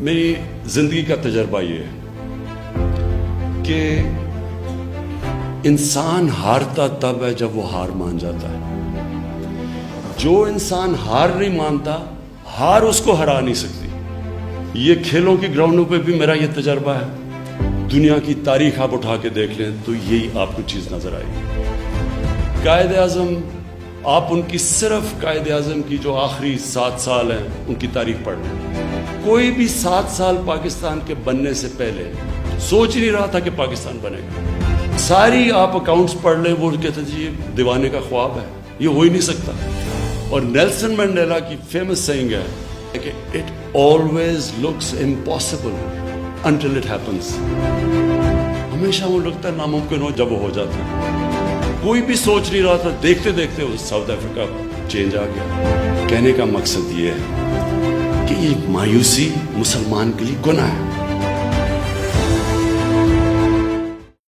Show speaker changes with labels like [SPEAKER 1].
[SPEAKER 1] میری زندگی کا تجربہ یہ ہے کہ انسان ہارتا تب ہے جب وہ ہار مان جاتا ہے. جو انسان ہار نہیں مانتا ہار اس کو ہرا نہیں سکتی. یہ کھیلوں کی گراؤنڈوں پہ بھی میرا یہ تجربہ ہے. دنیا کی تاریخ آپ اٹھا کے دیکھ لیں تو یہی آپ کو چیز نظر آئے گی. قائد اعظم آپ ان کی صرف قائد اعظم کی جو آخری 7 سال ہیں ان کی تاریخ پڑھ لیں. کوئی بھی 7 سال پاکستان کے بننے سے پہلے سوچ نہیں رہا تھا کہ پاکستان بنے گا. ساری آپ اکاؤنٹس پڑھ لیں وہ کہتے ہیں یہ دیوانے کا خواب ہے, یہ ہو ہی نہیں سکتا. اور نیلسن مینڈیلا کی فیمس سینگ ہے کہ it always looks impossible until it happens. ہمیشہ وہ لگتا ہے ناممکن ہو جب وہ ہو جاتا ہے. کوئی بھی سوچ نہیں رہا تھا, دیکھتے دیکھتے ساؤتھ افریقہ چینج آ گیا. کہنے کا مقصد یہ ہے کہ یہ مایوسی مسلمان کے لیے گناہ ہے.